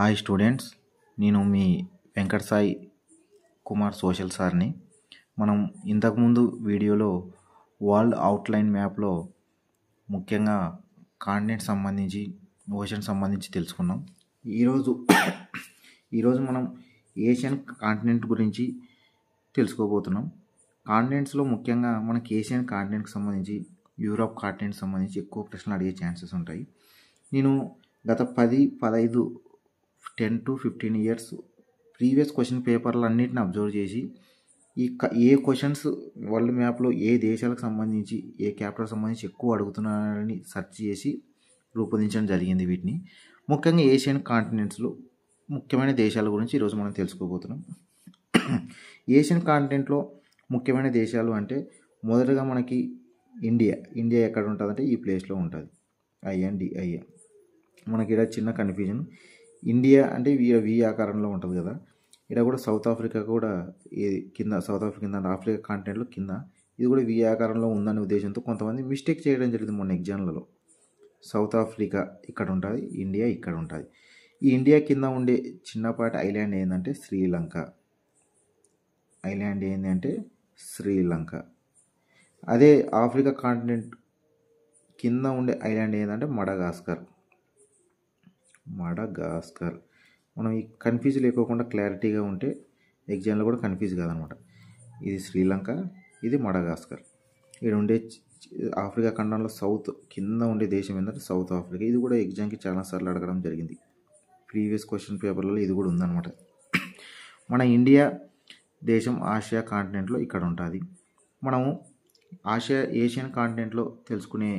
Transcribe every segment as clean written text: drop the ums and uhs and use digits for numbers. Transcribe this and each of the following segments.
Hi students, నేను మీ Venkata Sai Kumar social సార్ని. మనం ఇంతకుముందు వీడియోలో వరల్డ్ అవుట్లైన్ మ్యాప్లో ముఖ్యంగా కాంటినెంట్ సంబంధించి ఓషన్ సంబంధించి తెలుసుకున్నాం. ఈరోజు మనం ఏషియన్ కాంటినెంట్ గురించి తెలుసుకోబోతున్నాం. కాంటినెంట్స్లో ముఖ్యంగా మనకి ఏషియన్ కాంటినెంట్కి సంబంధించి యూరోప్ కాంటినెంట్ సంబంధించి ఎక్కువ ప్రశ్నలు అడిగే ఛాన్సెస్ ఉంటాయి. నేను గత 10, 10 to 15 ఇయర్స్ ప్రీవియస్ క్వశ్చన్ పేపర్లు అన్నిటిని అబ్జర్వ్ చేసి ఏ క్వశ్చన్స్ వరల్డ్ మ్యాప్లో ఏ దేశాలకు సంబంధించి ఏ క్యాపిటల్ సంబంధించి ఎక్కువ అడుగుతున్నారని సెర్చ్ చేసి రూపొందించడం జరిగింది. వీటిని ముఖ్యంగా ఏషియన్ కాంటినెంట్స్లో ముఖ్యమైన దేశాల గురించి ఈరోజు మనం తెలుసుకోబోతున్నాం. ఏషియన్ కాంటినెంట్లో ముఖ్యమైన దేశాలు అంటే మొదటగా మనకి ఇండియా ఎక్కడ ఉంటుందంటే ఈ ప్లేస్లో ఉంటుంది. ఐఎన్డిఐ. మనకి ఇక్కడ చిన్న కన్ఫ్యూజన్. ఇండియా అంటే వి ఆకారంలో ఉంటుంది కదా, ఇక్కడ కూడా సౌత్ ఆఫ్రికా కూడా కింద, సౌత్ ఆఫ్రికా కింద, ఆఫ్రికా కాంటినెంట్లో కింద ఇది కూడా వి ఆకారంలో ఉందనే ఉద్దేశంతో కొంతమంది మిస్టేక్ చేయడం జరిగింది మొన్న ఎగ్జామ్లలో. సౌత్ ఆఫ్రికా ఇక్కడ ఉంటుంది, ఇండియా ఇక్కడ ఉంటుంది. ఈ ఇండియా కింద ఉండే చిన్నపాటి ఐలాండ్ ఏంటంటే శ్రీలంక. ఐలాండ్ ఏంటంటే శ్రీలంక. అదే ఆఫ్రికా కాంటినెంట్ కింద ఉండే ఐలాండ్ ఏంటంటే మడగాస్కర్. మనం ఈ కన్ఫ్యూజ్ లేకోకుండా క్లారిటీగా ఉంటే ఎగ్జామ్లో కూడా కన్ఫ్యూజ్ కాదనమాట. ఇది శ్రీలంక, ఇది మడగాస్కర్. ఇక్కడ ఉండే ఆఫ్రికా ఖండంలో సౌత్ కింద ఉండే దేశం ఏంటంటే సౌత్ ఆఫ్రికా. ఇది కూడా ఎగ్జామ్కి చాలాసార్లు అడగడం జరిగింది. ప్రీవియస్ క్వశ్చన్ పేపర్లలో ఇది కూడా ఉందన్నమాట. మన ఇండియా దేశం ఆసియా కాంటినెంట్లో ఇక్కడ ఉంటుంది. మనము ఏషియన్ కాంటినెంట్లో తెలుసుకునే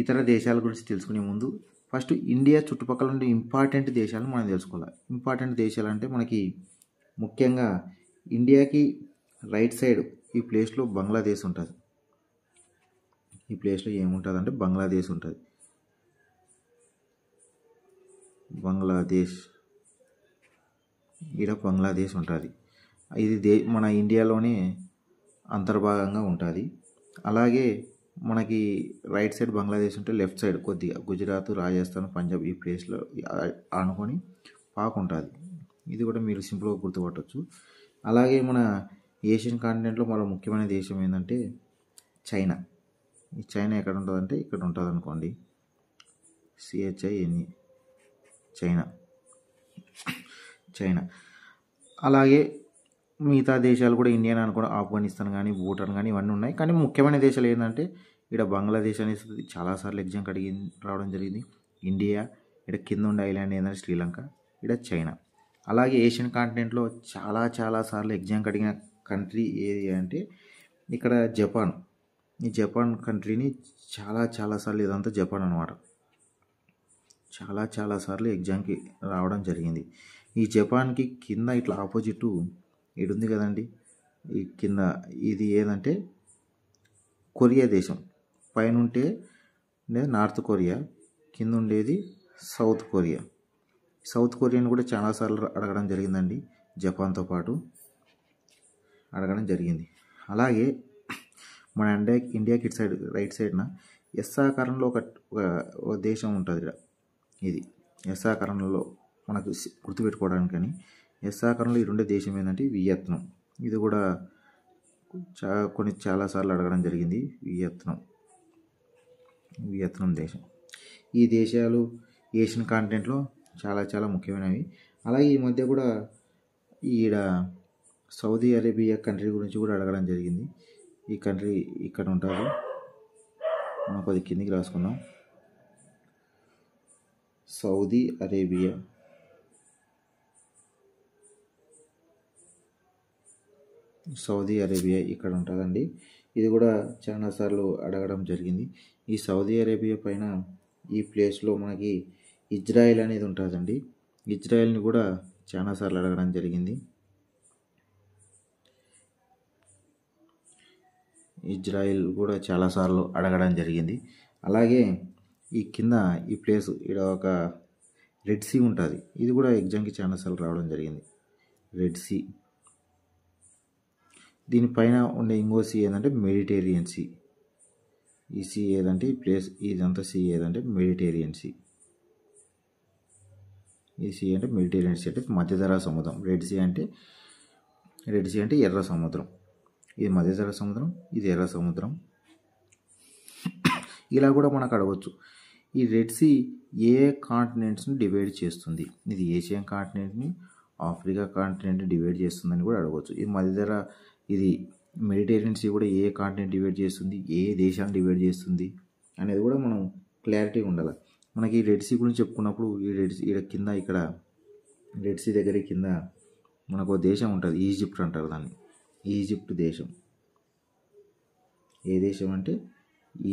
ఇతర దేశాల గురించి తెలుసుకునే ముందు ఫస్ట్ ఇండియా చుట్టుపక్కల ఉండే ఇంపార్టెంట్ దేశాలను మనం తెలుసుకోవాలి. ఇంపార్టెంట్ దేశాలు అంటే మనకి ముఖ్యంగా ఇండియాకి రైట్ సైడ్ ఈ ప్లేస్లో బంగ్లాదేశ్ ఉంటుంది. ఈ ప్లేస్లో ఏముంటుంది అంటే బంగ్లాదేశ్ ఉంటుంది. ఇక్కడ బంగ్లాదేశ్ ఉంటుంది. ఇది మన ఇండియాలోనే అంతర్భాగంగా ఉంటుంది. అలాగే మనకి రైట్ సైడ్ బంగ్లాదేశ్ ఉంటే లెఫ్ట్ సైడ్ కొద్దిగా గుజరాత్, రాజస్థాన్, పంజాబ్ ఈ ప్లేస్లో ఆనుకొని పాక్ ఉంటుంది. ఇది కూడా మీరు సింపుల్గా గుర్తుపట్టవచ్చు. అలాగే మన ఏషియన్ కాంటినెంట్లో మరో ముఖ్యమైన దేశం ఏంటంటే చైనా. ఈ చైనా ఎక్కడ ఉంటుందంటే ఇక్కడ ఉంటుంది అనుకోండి, CHINA, చైనా. అలాగే మిగతా దేశాలు కూడా ఇండియా అనుకోండి, ఆఫ్ఘనిస్తాన్ కానీ, భూటాన్ కానీ ఇవన్నీ ఉన్నాయి. కానీ ముఖ్యమైన దేశాలు ఏంటంటే ఇక్కడ బంగ్లాదేశ్ అనేది చాలాసార్లు ఎగ్జామ్కి రావడం జరిగింది. ఇండియా, ఇక్కడ కింద ఉండే ఐలాండ్ ఏంటంటే శ్రీలంక, ఇక్కడ చైనా. అలాగే ఏషియన్ కాంటినెంట్లో చాలాసార్లు ఎగ్జామ్కి అడిగిన కంట్రీ ఏది అంటే ఇక్కడ జపాన్. ఈ జపాన్ కంట్రీని చాలాసార్లు, ఇదంతా జపాన్ అనమాట, చాలాసార్లు ఎగ్జామ్కి రావడం జరిగింది. ఈ జపాన్కి కింద ఇట్లా ఆపోజిట్ ఇది ఉంది కదండి, ఈ కింద ఇది ఏదంటే కొరియా దేశం. పైన ఉంటే నార్త్ కొరియా, కింద ఉండేది సౌత్ కొరియా. సౌత్ కొరియాని కూడా చాలాసార్లు అడగడం జరిగిందండి, జపాన్తో పాటు అడగడం జరిగింది. అలాగే మన ఇండియాకి ఇటు సైడ్ రైట్ సైడ్న ఎస్ ఆకారంలో ఒక దేశం ఉంటుంది. ఇక్కడ ఇది ఎస్ ఆకారంలో మనకు గుర్తుపెట్టుకోవడానికని ఎస్ ఆకారంలో ఇది ఉండే దేశం ఏంటంటే వియత్నాం. ఇది కూడా చాలాసార్లు అడగడం జరిగింది. వియత్నాం దేశం. ఈ దేశాలు ఏషియన్ కాంటినెంట్లో చాలా ముఖ్యమైనవి. అలాగే ఈ మధ్య కూడా ఈడ సౌదీ అరేబియా కంట్రీ గురించి కూడా అడగడం జరిగింది. ఈ కంట్రీ ఇక్కడ ఉంటుంది. మనం కొద్ది కిందికి రాసుకుందాం. సౌదీ అరేబియా ఇక్కడ ఉంటుందండి. ఇది కూడా చాలాసార్లు అడగడం జరిగింది. ఈ సౌదీ అరేబియా పైన ఈ ప్లేస్లో మనకి ఇజ్రాయెల్ అనేది ఉంటుందండి. ఇజ్రాయెల్ని కూడా చాలాసార్లు అడగడం జరిగింది. అలాగే ఈ కింద ఈ ప్లేస్ ఇక్కడ ఒక రెడ్ సీ ఉంటుంది. ఇది కూడా ఎగ్జామ్కి చాలాసార్లు రావడం జరిగింది, రెడ్ సీ. దీనిపైన ఉండే ఇంకో సీ ఏదంటే మెడిటేరియన్ సీ. ఈ సీ ఏదంటే ఈ ప్లేస్ ఇదంతా సీ ఏదంటే మెడిటేరియన్ సీ. ఈ సీ అంటే మెడిటేరియన్ సీ అంటే మధ్యధరా సముద్రం. రెడ్ సీ అంటే ఎర్ర సముద్రం. ఇది మధ్యధరా సముద్రం, ఇది ఎర్ర సముద్రం. ఇలా కూడా మనకు అడగవచ్చు, ఈ రెడ్ సీ ఏ కాంటినెంట్స్ని డివైడ్ చేస్తుంది? ఇది ఏషియన్ కాంటినెంట్ని, ఆఫ్రికా కాంటినెంట్ని డివైడ్ చేస్తుందని కూడా అడగవచ్చు. ఇది మెడిటేరియన్ సీ కూడా ఏ కాంటినెంట్ డివైడ్ చేస్తుంది, ఏ దేశాన్ని డివైడ్ చేస్తుంది అనేది కూడా మనం క్లారిటీ ఉండాలి. మనకి ఈ రెడ్ సీ గురించి చెప్పుకున్నప్పుడు ఈ రెడ్ సీ కింద, ఇక్కడ రెడ్ సీ దగ్గర కింద మనకు దేశం ఉంటుంది, ఈజిప్ట్ అంటారు దాన్ని. ఈజిప్ట్ దేశం. ఏ దేశం అంటే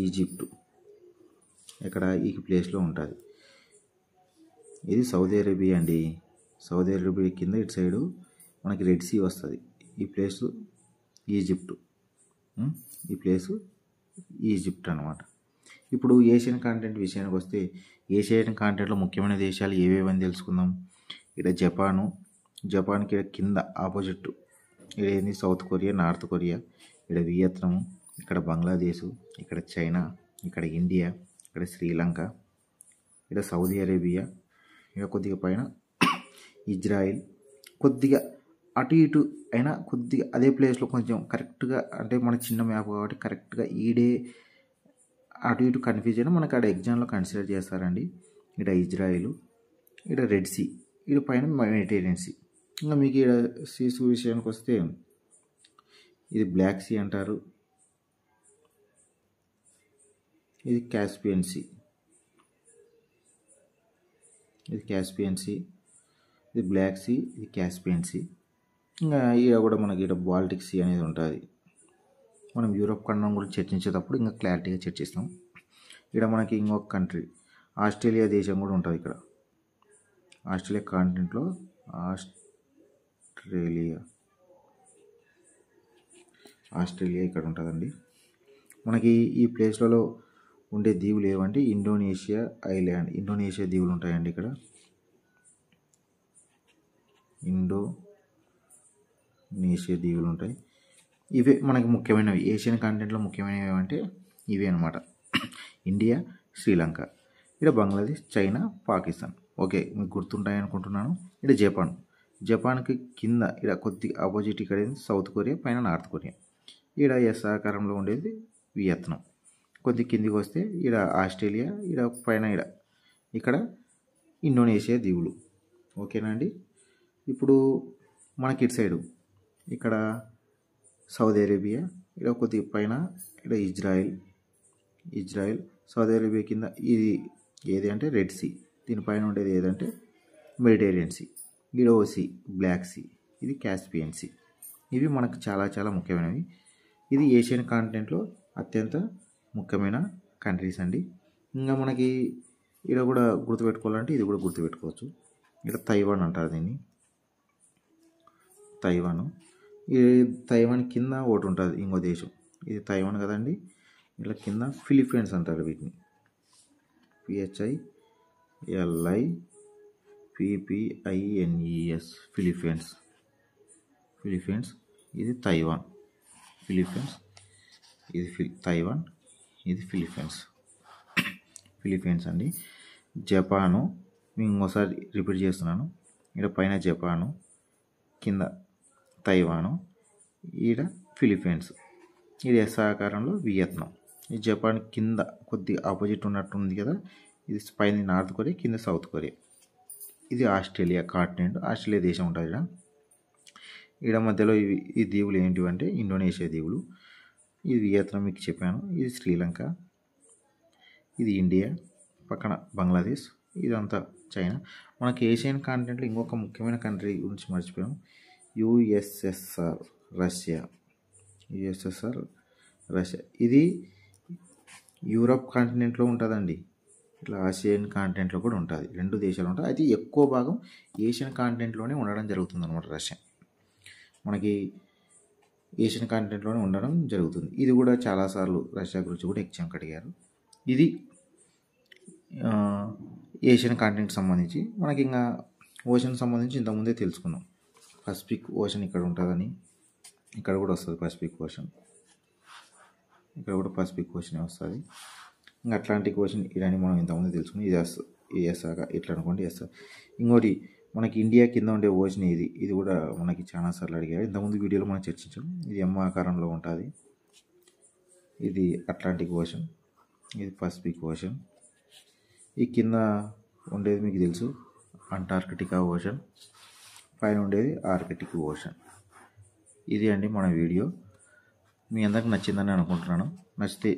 ఈజిప్ట్. ఇక్కడ ఈ ప్లేస్లో ఉంటుంది. ఇది సౌదీ అరేబియా అండి. సౌదీ అరేబియా కింద ఇటు సైడు మనకి రెడ్ సీ వస్తుంది. ఈ ప్లేస్ ఈజిప్ట్. ఈ ప్లేసు ఈజిప్ట్ అన్నమాట. ఇప్పుడు ఏషియన్ కాంటినెంట్ విషయానికి వస్తే, ఏషియన్ కాంటినెంట్లో ముఖ్యమైన దేశాలు ఏవేవని తెలుసుకుందాం. ఇక్కడ జపాన్కి కింద ఆపోజిట్ ఇక్కడ ఏంది సౌత్ కొరియా, నార్త్ కొరియా, ఇక్కడ వియత్నాము, ఇక్కడ బంగ్లాదేశ్, ఇక్కడ చైనా, ఇక్కడ ఇండియా, ఇక్కడ శ్రీలంక, ఇక్కడ సౌదీ అరేబియా, ఇక్కడ కొద్దిగా పైన ఇజ్రాయిల్. కొద్దిగా అటు ఇటు అయినా కొద్దిగా అదే ప్లేస్లో కొంచెం కరెక్ట్గా, అంటే మన చిన్న మ్యాప్ కాబట్టి కరెక్ట్గా ఈడే అటు ఇటు కన్ఫ్యూజ్ అయినా మనకు అక్కడ ఎగ్జామ్లో కన్సిడర్ చేస్తారండి. ఇక్కడ ఇజ్రాయిల్, ఇక్కడ రెడ్ సీ, ఇక్కడ పైన మెడిటేరియన్ సీ. ఇంకా మీకు ఇక్కడ సీస్ విషయానికి వస్తే ఇది బ్లాక్ సీ అంటారు, ఇది కాస్పియన్ సీ, ఇది బ్లాక్ సీ, ఇది కాస్పియన్ సీ. ఇంకా ఇక్కడ కూడా మనకి ఇక్కడ బాల్టిక్ సీ అనేది ఉంటుంది. మనం యూరోప్ ఖండం గురించి చర్చించేటప్పుడు ఇంకా క్లారిటీగా చర్చిస్తాం. ఇక్కడ మనకి ఇంకొక కంట్రీ ఆస్ట్రేలియా దేశం కూడా ఉంటుంది. ఇక్కడ ఆస్ట్రేలియా కాంటినెంట్లో ఆస్ట్రేలియా ఇక్కడ ఉంటుందండి. మనకి ఈ ప్లేస్లలో ఉండే దీవులు ఏవంటే ఇండోనేషియా ఐలాండ్, ఇండోనేషియా దీవులు ఉంటాయండి. ఇక్కడ ఇండోనేషియా దీవులు ఉంటాయి. ఇవే మనకి ముఖ్యమైనవి. ఏషియన్ కాంటినెంట్లో ముఖ్యమైనవి ఏమంటే ఇవే అనమాట. ఇండియా, శ్రీలంక, ఇక్కడ బంగ్లాదేశ్, చైనా, పాకిస్తాన్. ఓకే, మీకు గుర్తుంటాయి అనుకుంటున్నాను. ఇక్కడ జపాన్కి కింద ఇక్కడ కొద్దిగా ఆపోజిట్ ఇక్కడ సౌత్ కొరియా, పైన నార్త్ కొరియా. ఇక్కడ ఎస్ ఆకారంలో ఉండేది వియత్నాం. కొద్ది కిందికి వస్తే ఇక్కడ ఆస్ట్రేలియా, ఇక్కడ పైన ఇక్కడ ఇండోనేషియా దీవులు. ఓకేనా అండి. ఇప్పుడు మనకి ఇటు సైడు ఇక్కడ సౌదీ అరేబియా, ఇక్కడ కొద్దిగా పైన ఇక్కడ ఇజ్రాయిల్, సౌదీ అరేబియా కింద ఇది ఏది అంటే రెడ్ సీ, దీనిపైన ఉండేది ఏదంటే మెడిటేరియన్ సీ, ఇక్కడ ఓ సీ బ్లాక్ సీ, ఇది కాస్పియన్ సీ. ఇవి మనకు చాలా చాలా ముఖ్యమైనవి. ఇది ఏషియన్ కాంటినెంట్లో అత్యంత ముఖ్యమైన కంట్రీస్ అండి. ఇంకా మనకి ఇక్కడ కూడా గుర్తుపెట్టుకోవాలంటే ఇది కూడా గుర్తుపెట్టుకోవచ్చు. ఇక్కడ తైవాన్ అంటారు దీన్ని, తైవాన్ కింద ఒకటి ఉంటుంది ఇంకో దేశం, ఇది తైవాన్ కదండి. ఇలా కింద ఫిలిప్పైన్స్ అంటారు వీటిని, PHILIPPINES, ఫిలిప్పైన్స్. ఇది తైవాన్. తైవాన్, ఇది ఫిలిప్పైన్స్ అండి. జపాను, మేము ఇంకోసారి రిపీట్ చేస్తున్నాను. ఇక్కడ పైన జపాను, కింద తైవాను, ఈడ ఫిలిప్పైన్స్, ఇది ఎస్ ఆకారంలో వియత్నాం. ఈ జపాన్ కింద కొద్దిగా ఆపోజిట్ ఉన్నట్టుంది కదా, ఇది పైన నార్త్ కొరియా, కింద సౌత్ కొరియా. ఇది ఆస్ట్రేలియా కాంటినెంట్, ఆస్ట్రేలియా దేశం ఉంటుంది. ఈడ మధ్యలో ఈ దీవులు ఏంటివంటే ఇండోనేషియా దీవులు. ఇది వియత్నాం మీకు చెప్పాను, ఇది శ్రీలంక, ఇది ఇండియా, పక్కన బంగ్లాదేశ్, ఇదంతా చైనా. మనకి ఏషియన్ కాంటినెంట్లో ఇంకొక ముఖ్యమైన కంట్రీ గురించి మర్చిపోయాం, యుఎస్ఎస్ఆర్ రష్యా. ఇది యూరప్ కాంటినెంట్లో ఉంటుందండి, ఇట్లా ఆసియన్ కాంటినెంట్లో కూడా ఉంటుంది. రెండు దేశాలు ఉంటాయి. అయితే ఎక్కువ భాగం ఏషియన్ కాంటినెంట్లోనే ఉండడం జరుగుతుంది అనమాట. రష్యా మనకి ఏషియన్ కాంటినెంట్లోనే ఉండడం జరుగుతుంది. ఇది కూడా చాలాసార్లు రష్యా గురించి కూడా ఎగ్జామ్కి అడిగారు. ఇది ఏషియన్ కాంటినెంట్ సంబంధించి. మనకి ఇంకా ఓషన్ సంబంధించి ఇంతకుముందే తెలుసుకున్నాం. పసిఫిక్ ఓషన్ ఇక్కడ ఉంటుందని, ఇక్కడ కూడా వస్తుంది పసిఫిక్ ఓషన్, ఇక్కడ కూడా పసిఫిక్ ఓషన్ వస్తుంది. ఇంకా అట్లాంటిక్ ఓషన్ ఇదని మనం ఇంతకుముందు తెలుసుకుని, ఇది ఎస్ ఇట్లా అనుకోండి ఎస్. ఇంకోటి మనకి ఇండియా కింద ఉండే ఓషన్ ఇది కూడా మనకి చాలాసార్లు అడిగారు. ఇంతకుముందు వీడియోలో మనం చర్చించాం. ఇది ఎమ్ ఆకారంలో ఉంటుంది. ఇది అట్లాంటిక్ ఓషన్, ఇది పసిఫిక్ ఓషన్. ఈ కింద ఉండేది మీకు తెలుసు అంటార్కిటికా ఓషన్, పైన ఉండేది ఆర్కిటిక్ ఓషన్. ఇది అండి మన వీడియో. మీ అందరికి నచ్చిందని అనుకుంటున్నాను. నచ్చితే